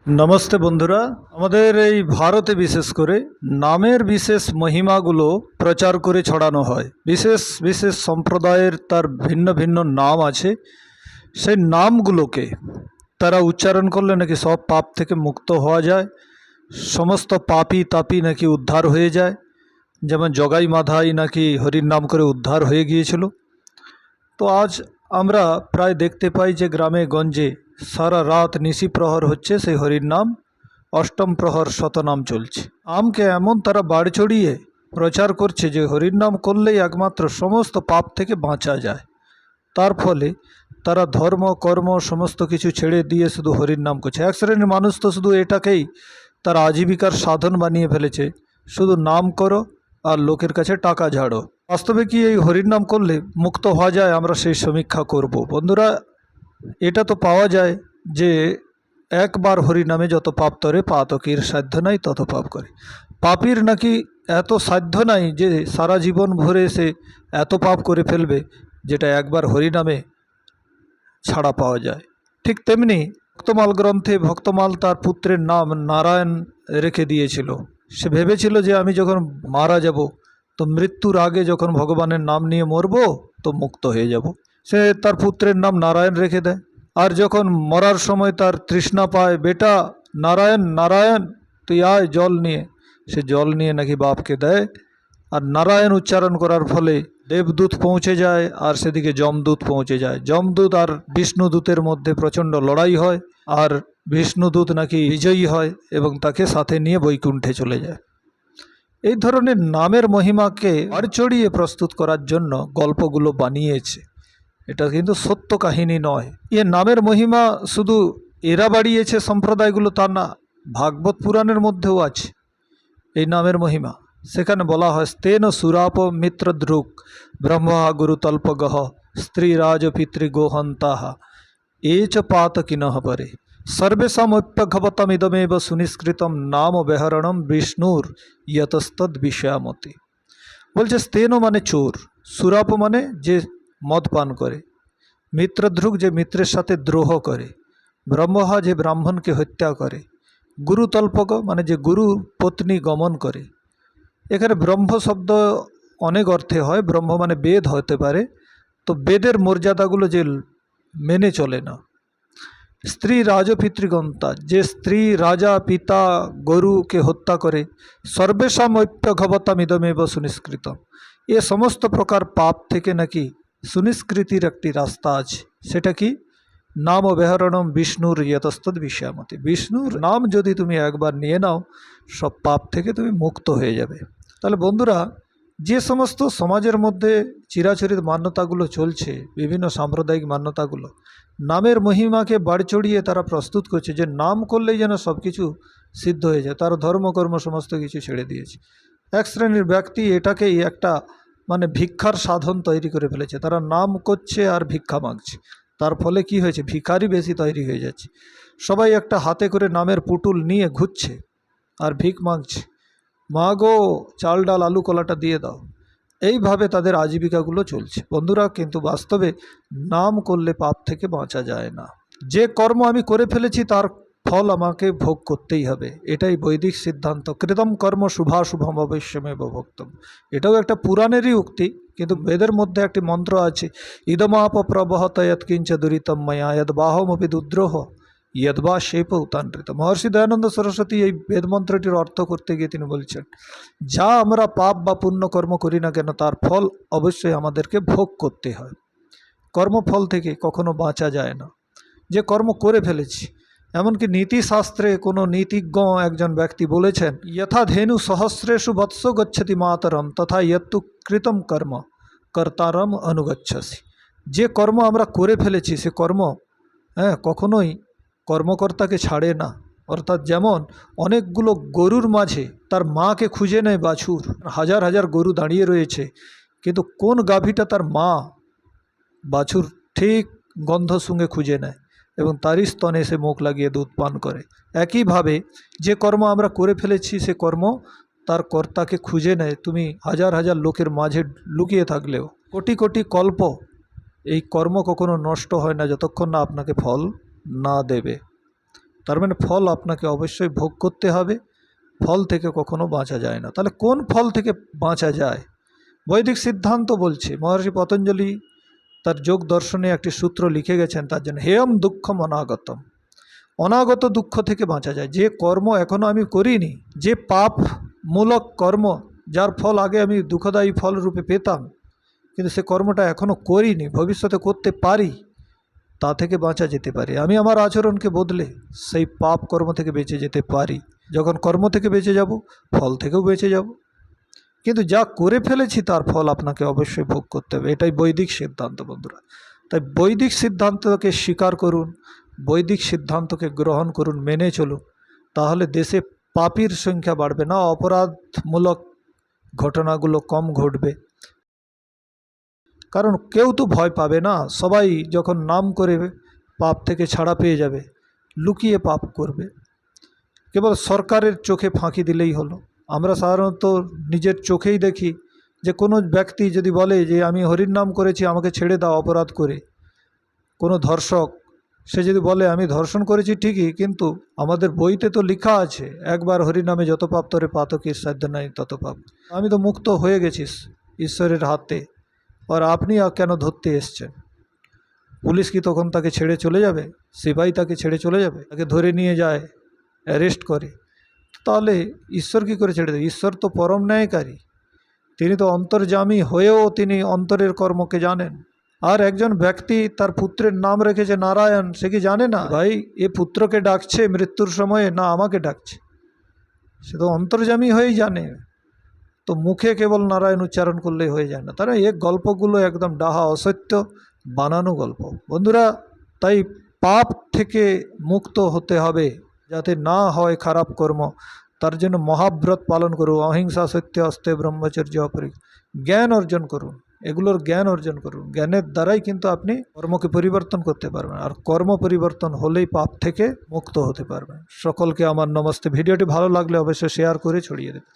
নমস্তে বন্ধুরা, আমাদের এই ভারতে বিশেষ করে নামের বিশেষ মহিমাগুলো প্রচার করে ছড়ানো হয়। বিশেষ বিশেষ সম্প্রদায়ের তার ভিন্ন ভিন্ন নাম আছে। সেই নামগুলোকে তারা উচ্চারণ করলে নাকি সব পাপ থেকে মুক্ত হওয়া যায়, সমস্ত পাপী তাপী নাকি উদ্ধার হয়ে যায়। যেমন জগাই মাধাই নাকি হরির নাম করে উদ্ধার হয়ে গিয়েছিল। তো আজ আমরা প্রায় দেখতে পাই যে গ্রামে গঞ্জে সারা রাত নিশি প্রহর হচ্ছে সেই হরির নাম, অষ্টম প্রহর শতনাম চলছে। আমকে এমন তারা বাড় চড়িয়ে প্রচার করছে যে হরির নাম করলেই একমাত্র সমস্ত পাপ থেকে বাঁচা যায়। তার ফলে তারা ধর্ম কর্ম সমস্ত কিছু ছেড়ে দিয়ে শুধু হরির নাম করছে। এক শ্রেণীর মানুষ তো শুধু এটাকেই তার আজীবিকার সাধন বানিয়ে ফেলেছে, শুধু নাম করো আর লোকের কাছে টাকা ঝাড়ো। বাস্তবে কি এই হরির নাম করলে মুক্ত হওয়া যায়? আমরা সেই সমীক্ষা করব। বন্ধুরা, এটা তো পাওয়া যায় যে একবার হরিনামে যত পাপ তরে পাতকের সাধ্য নাই তত পাপ করে। পাপীর নাকি এত সাধ্য নাই যে সারা জীবন ভরে সে এত পাপ করে ফেলবে যেটা একবার হরিনামে ছাড়া পাওয়া যায়। ঠিক তেমনি ভক্তমাল গ্রন্থে ভক্তমাল তার পুত্রের নাম নারায়ণ রেখে দিয়েছিল। সে ভেবেছিল যে আমি যখন মারা যাব, তো মৃত্যুর আগে যখন ভগবানের নাম নিয়ে মরব তো মুক্ত হয়ে যাব। সে তার পুত্রের নাম নারায়ণ রেখে দেয়। আর যখন মরার সময় তার তৃষ্ণা পায়, বেটা নারায়ণ নারায়ণ তুই আয় জল নিয়ে, সে জল নিয়ে নাকি বাপকে দেয়। আর নারায়ণ উচ্চারণ করার ফলে দেবদূত পৌঁছে যায় আর সেদিকে যমদূত পৌঁছে যায়। যমদূত আর বিষ্ণুদূতের মধ্যে প্রচণ্ড লড়াই হয়, আর বিষ্ণুদূত নাকি বিজয়ী হয় এবং তাকে সাথে নিয়ে বৈকুণ্ঠে চলে যায়। এই ধরনের নামের মহিমাকে বাড় চড়িয়ে প্রস্তুত করার জন্য গল্পগুলো বানিয়েছে। এটা কিন্তু সত্য কাহিনী নয়। এ নামের মহিমা শুধু এরা বাড়িয়েছে সম্প্রদায়গুলো তা না, ভাগবত পুরাণের মধ্যেও আছে এই নামের মহিমা। সেখানে বলা হয়, স্তেন সুরাপ মিত্রদ্রুক ব্রহ্মা গুরুতল্পগহ স্ত্রীরাজ পিতৃগোহন্তাহ এ চ পাতকিনঃ পরে সর্বেষামপ্যঘবতমিদমেব সুনিষ্কৃতম নাম ব্যাহরণম বিষ্ণুর ইয়তস্তদ বিষয়ামতি। বলছে স্তেন মানে চোর, সুরাপ মানে যে মদ পান করে, মিত্রদ্রুক যে মিত্রের সাথে দ্রোহ করে, ব্রহ্মহা যে ব্রাহ্মণকে হত্যা করে, গুরুতল্পক মানে যে গুরু পত্নী গমন করে। এখানে ব্রহ্ম শব্দ অনেক অর্থে হয়। ব্রহ্ম মানে বেদ হতে পারে, তো বেদের মর্যাদাগুলো যে মেনে চলে না। স্ত্রী রাজ পিতৃগন্তা, যে স্ত্রী রাজা পিতা গরুকে হত্যা করে। সর্বেষামপ্যঘবতামিদমেব সুনিষ্কৃতম, এ সমস্ত প্রকার পাপ থেকে নাকি সুনিষ্কৃতির একটি রাস্তা আছে। সেটা কি? নাম ব্যাহরণম বিষ্ণুর ইয়তস্তদ বিষয়ামতি। বিষ্ণুর নাম যদি তুমি একবার নিয়ে নাও, সব পাপ থেকে তুমি মুক্ত হয়ে যাবে। তাহলে বন্ধুরা, যে সমস্ত সমাজের মধ্যে চিরাচরিত মান্যতাগুলো চলছে, বিভিন্ন সাম্প্রদায়িক মান্যতাগুলো, নামের মহিমাকে বাড় চড়িয়ে তারা প্রস্তুত করছে যে নাম করলেই যেন সব কিছু সিদ্ধ হয়ে যায়। তার ধর্মকর্ম সমস্ত কিছু ছেড়ে দিয়েছে। এক শ্রেণীর ব্যক্তি এটাকেই একটা ভিক্ষার সাধন তৈরি করে ফেলেছে। তারা নাম করছে আর ভিক্ষা মাগছে। তার ফলে কি হয়েছে? ভিখারি বেশি তৈরি হয়ে যাচ্ছে। সবাই একটা হাতে করে নামের পুটুল নিয়ে ঘুরছে আর ভিক মাগছে, মা গো চাল ডাল আলু কলাটা দিয়ে দাও। এইভাবে তাদের আজীবিকাগুলো চলছে। বন্ধুরা, কিন্তু বাস্তবে নাম করলে পাপ থেকে বাঁচা যায় না। যে কর্ম আমি করে ফেলেছি তার ফল আমাকে ভোগ করতেই হবে, এটাই বৈদিক সিদ্ধান্ত। কৃতম কর্ম শুভাশুভম অবশ্যমেব ভোক্তম, এটাও একটা পুরাণেরই উক্তি, কিন্তু বেদের মধ্যে একটি মন্ত্র আছে, ইদমাপ প্রবহত যৎকিঞ্চ দুরিতম ময়া যদ্বাহমপি দুদ্রোহ ইয়দ্বা শেপ উতান্ত্রিত। মহর্ষি দয়ানন্দ সরস্বতী এই বেদমন্ত্রটির অর্থ করতে গিয়ে তিনি বলছেন, যা আমরা পাপ বা পুণ্য কর্ম করি না কেন তার ফল অবশ্যই আমাদেরকে ভোগ করতে হয়। কর্মফল থেকে কখনো বাঁচা যায় না। যে কর্ম করে ফেলেছি, এমনকি নীতিশাস্ত্রে কোনো নীতিজ্ঞ একজন ব্যক্তি বলেছেন, যথা ধেনু সহস্রেষু বৎস গচ্ছতি মাতরম তথা ইয়ত্তু কৃতম কর্ম কর্তারম অনুগচ্ছসি। যে কর্ম আমরা করে ফেলেছি সে কর্ম কখনোই কর্মকর্তাকে ছাড়ে না। অর্থাৎ যেমন অনেকগুলো গরুর মাঝে তার মাকে খুঁজে নেয় বাছুর, হাজার হাজার গরু দাঁড়িয়ে রয়েছে, কিন্তু কোন গাভীটা তার মা, বাছুর ঠিক গন্ধ শুঁকে খুঁজে নেয় এবং তারই স্তনে সে মুখ লাগিয়ে দুধ পান করে। একইভাবে যে কর্ম আমরা করে ফেলেছি সে কর্ম তার কর্তাকে খুঁজে নেয়। তুমি হাজার হাজার লোকের মাঝে লুকিয়ে থাকলেও, কোটি কোটি কল্প, এই কর্ম কখনো নষ্ট হয় না যতক্ষণ না আপনাকে ফল না দেবে। তার মানে ফল আপনাকে অবশ্যই ভোগ করতে হবে, ফল থেকে কখনো বাঁচা যায় না। তাহলে কোন ফল থেকে বাঁচা যায়? বৈদিক সিদ্ধান্ত বলছে, মহর্ষি পতঞ্জলি তার যোগ দর্শনে একটি সূত্র লিখে গেছেন তার জন্য, হেয়ম দুঃখম অনাগতম। অনাগত দুঃখ থেকে বাঁচা যায়। যে কর্ম এখনও আমি করিনি, যে পাপমূলক কর্ম যার ফল আগে আমি দুঃখদায়ী ফল রূপে পেতাম, কিন্তু সে কর্মটা এখনও করিনি, ভবিষ্যতে করতে পারি, তা থেকে বাঁচা যেতে পারে। আমি আমার আচরণকে বদলে সেই পাপ কর্ম থেকে বেঁচে যেতে পারি। যখন কর্ম থেকে বেঁচে যাব, ফল থেকেও বেঁচে যাব। কিন্তু যা করে ফেলেছি তার ফল আপনাকে অবশ্যই ভোগ করতে হবে। এটাই বৈদিক সিদ্ধান্ত বন্ধুরা। তাই বৈদিক সিদ্ধান্তকে স্বীকার করুন, বৈদিক সিদ্ধান্তকে গ্রহণ করুন, মেনে চলুন। তাহলে দেশে পাপীর সংখ্যা বাড়বে না, অপরাধমূলক ঘটনাগুলো কম ঘটবে। কারণ কেউ তো ভয় পাবে না, সবাই যখন নাম করে পাপ থেকে ছাড়া পেয়ে যাবে, লুকিয়ে পাপ করবে। কেবল সরকারের চোখে ফাঁকি দিলেই হলো। আমরা সাধারণত নিজের চোখেই দেখি যে কোনো ব্যক্তি যদি বলে যে আমি হরির নাম করেছি, আমাকে ছেড়ে দাও অপরাধ করে, কোনো ধর্ষক সে যদি বলে আমি ধর্ষণ করেছি ঠিকই, কিন্তু আমাদের বইতে তো লেখা আছে একবার হরিনামে যত পাপ তরে পাতকের সাধ্য নাই তত পাপ, আমি তো মুক্ত হয়ে গেছিস ঈশ্বরের হাতে, আর আপনি কেন ধরতে এসছেন? পুলিশ কি তখন তাকে ছেড়ে চলে যাবে? সিপাহী তাকে ছেড়ে চলে যাবে? তাকে ধরে নিয়ে যায়, অ্যারেস্ট করে। তাহলে ঈশ্বর কী করে ছেড়ে দেবে? ঈশ্বর তো পরম ন্যায়কারী, তিনি তো অন্তর্যামী হয়েও তিনি অন্তরের কর্মকে জানেন। আর একজন ব্যক্তি তার পুত্রের নাম রেখেছে নারায়ণ, সে কি জানে না ভাই এ পুত্রকে ডাকছে মৃত্যুর সময়ে, না আমাকে ডাকছে? সে তো অন্তর্যামী হয়েই জানে। তো মুখে কেবল নারায়ণ উচ্চারণ করলেই হয়ে যায় না। তারা এই গল্পগুলো একদম ডাহা, অসত্য, বানানো গল্প বন্ধুরা। তাই পাপ থেকে মুক্ত হতে হবে, যাতে না হয় খারাপ কর্ম। তার জন্য মহাব্রত পালন করুন, অহিংসা, সত্য, অস্তে, ব্রহ্মচর্য, অপরিগ্রহ। জ্ঞান অর্জন করুন, এগুলোর জ্ঞান অর্জন করুন। জ্ঞানের দ্বারাই কিন্তু আপনি কর্মকে পরিবর্তন করতে পারবেন, আর কর্ম পরিবর্তন হলেই পাপ থেকে মুক্ত হতে পারবেন। সকলকে আমার নমস্তে। ভিডিওটি ভালো লাগলে অবশ্যই শেয়ার করে ছড়িয়ে দেবেন।